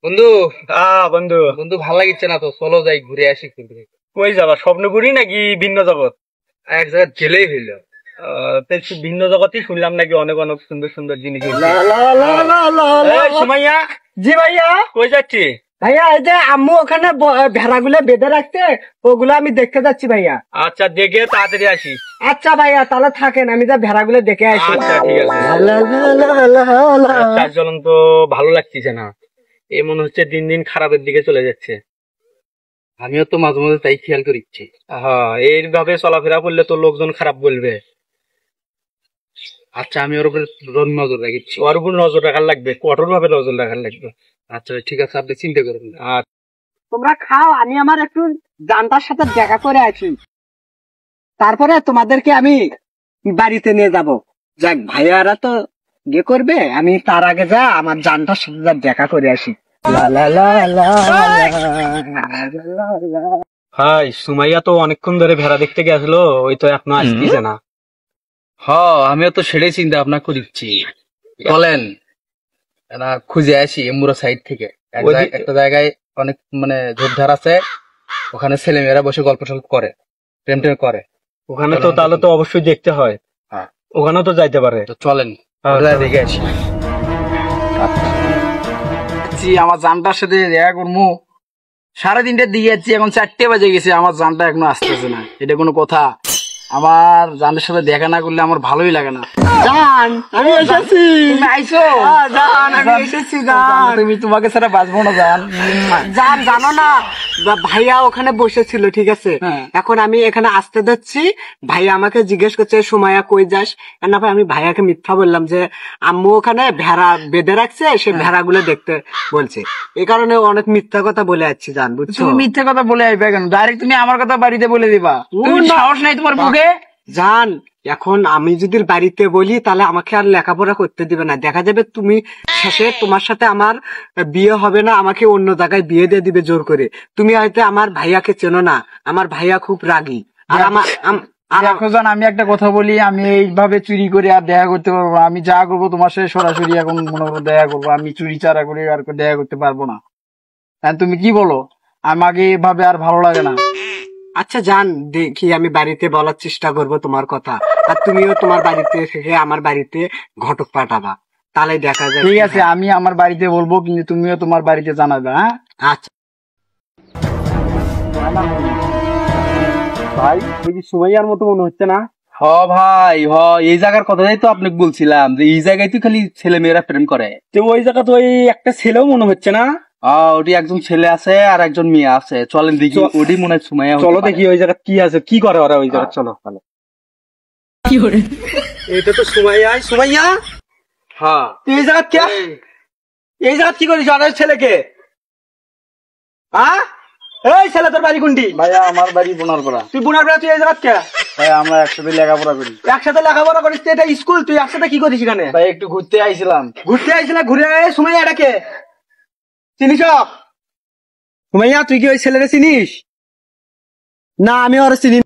বন্ধু। বন্ধু বন্ধু ভাল লাগিচ্ছে না তো, চলো যাই ঘুরে আসি। কই যাবা? স্বপ্নপুরি নাকি ভিন্ন জগৎ? এক জায়গায় গেলেই হইল। ভিন্ন জগতই শুনলাম নাকি অনেক অনেক সুন্দর সুন্দর জিনিস হয়েছে। সুমাইয়া, জি ভাইয়া। কই যাচ্ছি? ভাইয়া এই যে আম্মু ওখানে ভেড়াগুলো বেঁধে রাখতে, ওগুলো আমি দেখতে যাচ্ছি ভাইয়া। আচ্ছা, দেখে তাড়াতাড়ি আসি। আচ্ছা ভাইয়া, তাহলে থাকেন, আমি যা ভেড়াগুলো দেখে আসি। আচ্ছা ঠিক আছে। চার চলন তো ভালো লাগতেছে না, এ মনে হচ্ছে দিন দিন খারাপের দিকে চলে যাচ্ছে। আমিও তো মাঝে মাঝে তাই খেয়াল করিচ্ছি। হ্যাঁ, এইভাবে চলাফেরা করলে তো লোকজন খারাপ বলবে। আচ্ছা, আমি ওর উপরে নজর রাখিচ্ছি। ওর উপর নজর রাখার লাগবে, কঠোর ভাবে নজর রাখার লাগবে। আচ্ছা ঠিক আছে, আপনি চিন্তা করেন না। তোমরা খাও, আমি আমার একটু জানটার সাথে দেখা করে আসি, তারপরে তোমাদেরকে আমি বাড়িতে নিয়ে যাব। যাক, ভাইয়ারা তো বিয়ে করবে, আমি তার আগে যা আমার জানটার সাথে যা দেখা করে আসি। ভাই, সুমাইয়া তো অনেকক্ষণ ধরে ভেড়া দেখতে গেছিল, ওই তো এখনো আসতেছে না। আমিও তো সেটাই চিন্তা ভাবনা করিচ্ছি। বলেন না, খুঁজে আসি এমুরা সাইড থেকে। একটা জায়গায় অনেক মানে ঝোপঝাড় আছে, ওখানে ছেলেমেয়েরা বসে গল্প টল্প করে, প্রেম টেম করে। ওখানে তো তাহলে তো অবশ্যই দেখতে হয়। হ্যাঁ, ওখানেও তো যাইতে পারে। তো চলেন দেখে আসি। আমার জানটার সাথে দেখা করবো, 3:30টার দিকে যাচ্ছি, এখন 4টে বাজে গেছে, আমার জানটা এখনো আসতেছে না। এটা কোনো কথা? আমার জানের সাথে দেখা না করলে আমার ভালোই লাগে না। জান, আমি এসেছি। তুমি আইছো? জান, আমি এসেছি। জান, তুমি তোমাকে ছাড়া বাঁচবো না। জান, জানো না, ভাইয়া ওখানে বসেছিল, ঠিক আছে? এখন আমি এখানে আসতে যাচ্ছি, ভাইয়া আমাকে জিজ্ঞেস করছে সুমাইয়া কই যাস। না ভাই, আমি ভাইয়াকে মিথ্যা বললাম যে আম্মু ওখানে ভেড়া বেঁধে রাখছে, সে ভেড়াগুলো দেখতে বলছে। এই কারণে অনেক মিথ্যা কথা বলে যাচ্ছি। জান, বুঝছো? তুমি মিথ্যা কথা বলে আইবে কেন? ডাইরেক্ট তুমি আমার কথা বাড়িতে বলে দিবা? সাহস নাই তোমার বুকে? জান, এখন আমি যদি বাড়িতে বলি তাহলে আমাকে আর লেখাপড়া করতে দিবে না। দেখা যাবে তুমি শেষে তোমার সাথে আমার বিয়ে হবে না, আমাকে অন্য জায়গায় বিয়ে দিয়ে দিবে জোর করে। তুমি হয়তো আমার ভাইয়াকে চেনো না, আমার ভাইয়া খুব রাগী। আর দেখো জান, আমি একটা কথা বলি, আমি এইভাবে চুরি করে আর দেখা করতে পারবো না। আমি যা করবো তোমার সাথে সরাসরি এখন মনে করো দেখা করবো, আমি চুরি চারা করে আর দেখা করতে পারবো না। তুমি কি বলো? আমাকে এভাবে আর ভালো লাগে না। আচ্ছা জান, দেখি আমি বাড়িতে বলার চেষ্টা করব তোমার কথা, আর তুমিও তোমার বাড়িতে থেকে আমার বাড়িতে ঘটক পাঠাবা, তাহলে দেখা যায়। ঠিক আছে, আমি আমার বাড়িতে বলবো, কিন্তু তুমিও তোমার বাড়িতে জানাবে। হ্যাঁ আচ্ছা ভাই, ওই যে সুমাইয়ার মতো মনে হচ্ছে না? ভাই, এই জায়গার কথাই তো আপনাকে বলছিলাম, যে এই জায়গায় তো খালি ছেলে মেয়েরা প্রেম করে। তো ওই জায়গা তো ওই একটা ছেলেও মনে হচ্ছে না? ওটি একজন ছেলে আছে আর একজন মেয়ে আছে। চলেন দেখি, ওটি মনে হয় সুমাইয়া। চলো দেখি ওই জায়গা কি আছে, কি করে ওরা ওই জায়গা। চলো তাহলে। এটা তো সুমাইয়া। সুমাইয়া, হ্যাঁ, এই জায়গা কে? এই জায়গা কি করিস? আর ছেলেকে? হ্যাঁ, এই ছেলে তোর বাড়ি কোনটি? ভাইয়া, আমার বাড়ি বোনারপাড়া। তুই বোনারপাড়া, তুই এই জায়গা কে? ভাই, আমরা একসাথে লেখাপড়া করি। একসাথে লেখাপড়া করিস? এটা স্কুল, তুই একসাথে কি করিস এখানে? ভাই, একটু ঘুরতে আইছিলাম। ঘুরতে আইছিলা? ঘুরে সুমাইয়া এটাকে চিনিস? সুমাইয়া, তুই কি ওই ছেলেকে চিনিস? না, আমি ওরা চিনি।